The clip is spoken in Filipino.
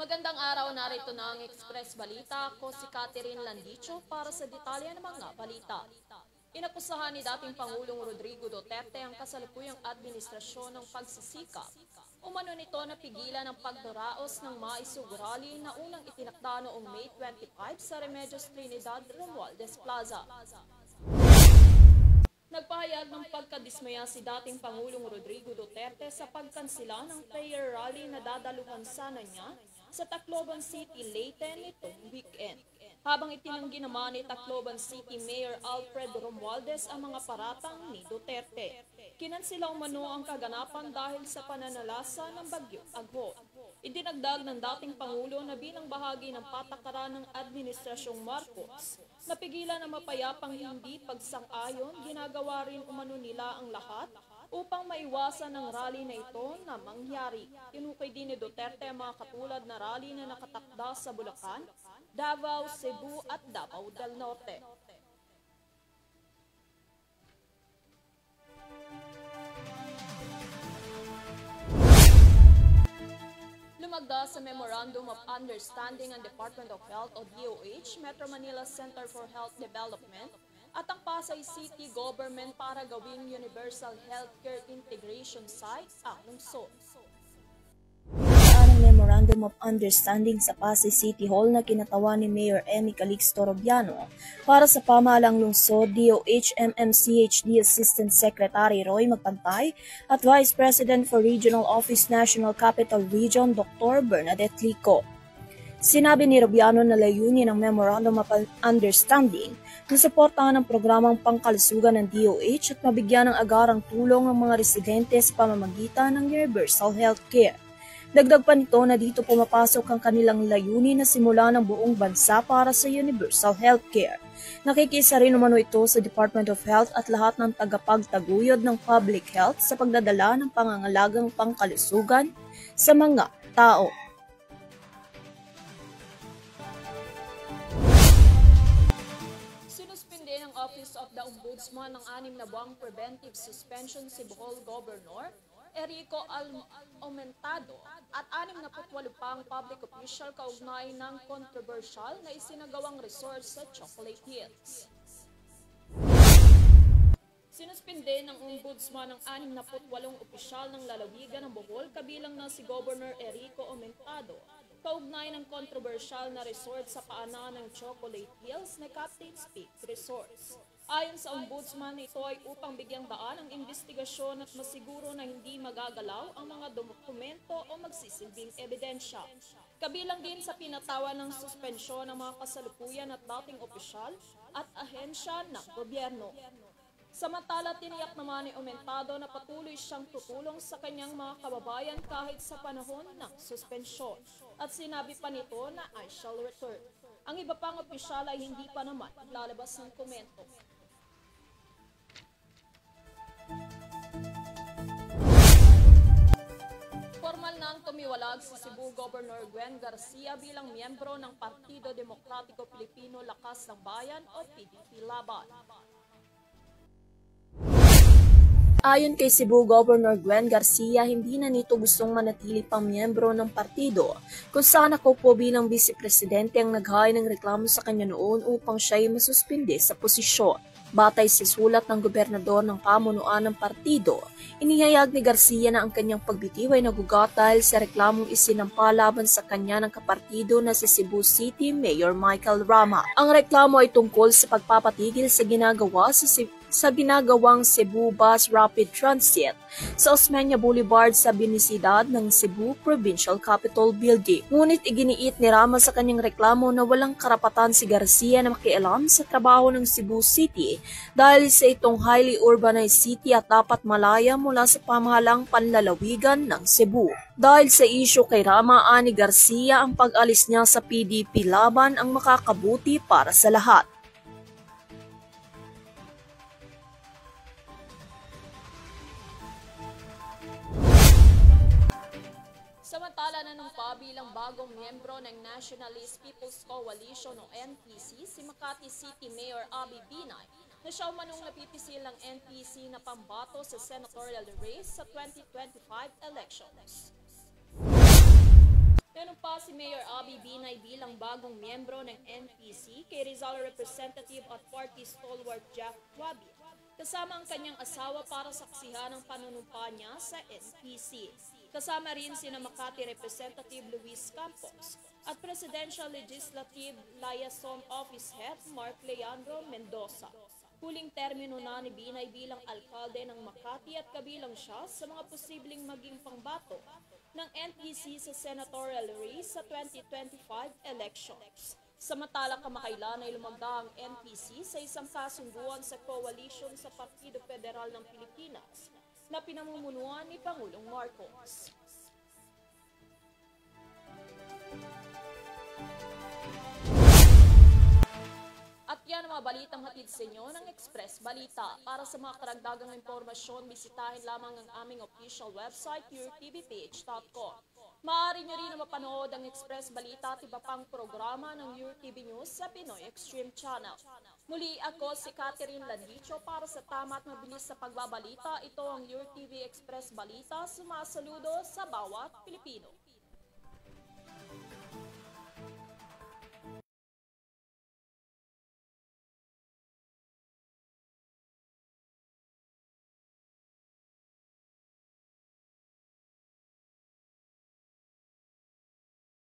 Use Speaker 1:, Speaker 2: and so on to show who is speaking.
Speaker 1: Magandang araw, narito na ang Express Balita. Ako si Catherine Landicho para sa detalye ng mga balita. Inakusahan ni dating Pangulong Rodrigo Duterte ang kasalukuyang administrasyon ng pagsisikap. Umano nito na pigilan ang pagdaraos ng maisug rally na unang itinakda noong May 25 sa Remedios Trinidad Romualdez Plaza. Nagpahayag ng pagkadismaya si dating Pangulong Rodrigo Duterte sa pagkansila ng prayer rally na dadaluhan sana niya sa Tacloban City, Leyte nitong weekend. Habang itinanggi naman ni Tacloban City Mayor Alfred Romualdez ang mga paratang ni Duterte. Kinansila umano ang kaganapan dahil sa pananalasa ng Bagyong Agho. Idinagdag ng dating Pangulo na bilang bahagi ng patakaran ng Administrasyong Marcos, napigilan ang mapayapang hindi pagsang-ayon, ginagawa rin umano nila ang lahat upang maiwasan ang rally na ito na mangyari. Tinukay din ni Duterte ang mga katulad na rally na nakatakda sa Bulacan, Davao, Cebu at Davao del Norte. Lumagda sa Memorandum of Understanding ang Department of Health o DOH, Metro Manila Center for Health Development at ang Pasay City Government para gawing Universal Healthcare Integration Site ang lungsod.
Speaker 2: Ang Memorandum of Understanding sa Pasay City Hall na kinatawan ni Mayor Emmy Calixto Robiano para sa pamahalang lungsod, DOH MMCHD Assistant Secretary Roy Magpantay at Vice President for Regional Office National Capital Region Dr. Bernadette Lico. Sinabi ni Robiano na layunin ng Memorandum of Understanding na suportahan ang programang pangkalusugan ng DOH at mabigyan ng agarang tulong ang mga residente sa pamamagitan ng Universal Healthcare. Dagdag pa nito na dito pumapasok ang kanilang layunin na simula ng buong bansa para sa Universal Healthcare. Nakikisa rin umano ito sa Department of Health at lahat ng tagapagtaguyod ng public health sa pagdadala ng pangangalagang pangkalusugan sa mga tao.
Speaker 1: Sinuspinde ng Office of the Ombudsman ng 6 na buwang preventive suspension si Bohol Governor Erico Aumentado at 68 pang public official kaugnay ng controversial na isinagawang resort sa Chocolate Hills. Sinuspinde ng Ombudsman ng 68 opisyal ng lalawigan ng Bohol kabilang na si Governor Erico Aumentado kaugnay ng controversial na resort sa paanan ng Chocolate Hills na Captain's Peak Resorts. Ayon sa Ombudsman, ito ay upang bigyang daan ang investigasyon at masiguro na hindi magagalaw ang mga dokumento o magsisilbing ebidensya. Kabilang din sa pinatawan ng suspensyon ng mga kasalukuyan at dating opisyal at ahensya ng gobyerno. Samantala, tiniyak naman ni Aumentado na patuloy siyang tutulong sa kanyang mga kababayan kahit sa panahon ng suspensyon. At sinabi pa nito na I shall return. Ang iba pang opisyal ay hindi pa naman lalabas ng komento. Formal nang tumiwalag si Cebu Governor Gwen Garcia bilang miyembro ng Partido Demokratiko Pilipino Lakas ng Bayan o PDP Laban.
Speaker 2: Ayon kay Cebu Governor Gwen Garcia, hindi na nito gustong manatili pang miyembro ng partido kung saan nakaupo bilang vice-presidente ang naghain ng reklamo sa kanya noon upang siya ay masuspinde sa posisyon. Batay sa sulat ng gobernador ng pamunuan ng partido, inihayag ni Garcia na ang kanyang pagbitiw ay nagugat dahil sa reklamong isinampa laban sa kanya ng kapartido na si Cebu City Mayor Michael Rama. Ang reklamo ay tungkol sa pagpapatigil sa ginagawang Cebu Bus Rapid Transit sa Osmeña Boulevard sa binisidad ng Cebu Provincial Capitol Building. Ngunit iginiit ni Rama sa kanyang reklamo na walang karapatan si Garcia na makialam sa trabaho ng Cebu City dahil sa itong highly urbanized city at dapat malaya mula sa pamahalang panlalawigan ng Cebu. Dahil sa isyu kay Rama, ani Garcia, ang pag-alis niya sa PDP Laban ang makakabuti para sa lahat.
Speaker 1: Samantala, nanumpa bilang bagong miyembro ng Nationalist People's Coalition o NPC si Makati City Mayor Abby Binay na siya umanong napipisil ng NPC na pambato sa senatorial race sa 2025 elections. Meron pa si Mayor Abby Binay bilang bagong miyembro ng NPC kay Rizal Representative at Party Stalwart Jack Wabi, kasama ang kanyang asawa para saksihan ang panunumpa niya sa NPC. Kasama rin sina Makati Representative Luis Campos at Presidential Legislative Liaison Office Head Mark Leandro Mendoza. Huling termino na ni Binay bilang alkalde ng Makati at kabilang siya sa mga posibleng maging pangbato ng NPC sa senatorial race sa 2025 elections. Samantala kamakailan ay lumagda ang NPC sa isang kasunduan sa coalition sa Partido Federal ng Pilipinas na pinamumunuan ni Pangulong Marcos. At yan ang mga balitang hatid sa inyo ng Express Balita. Para sa mga karagdagang impormasyon, bisitahin lamang ang aming official website, yourtvph.com. Maaari nyo rin mapanood ang Express Balita at iba pang programa ng UrTV News sa Pinoy Extreme Channel. Muli ako si Catherine Landicho para sa tama at mabilis sa pagbabalita. Ito ang UrTV Express Balita, sumasaludo sa bawat Pilipino.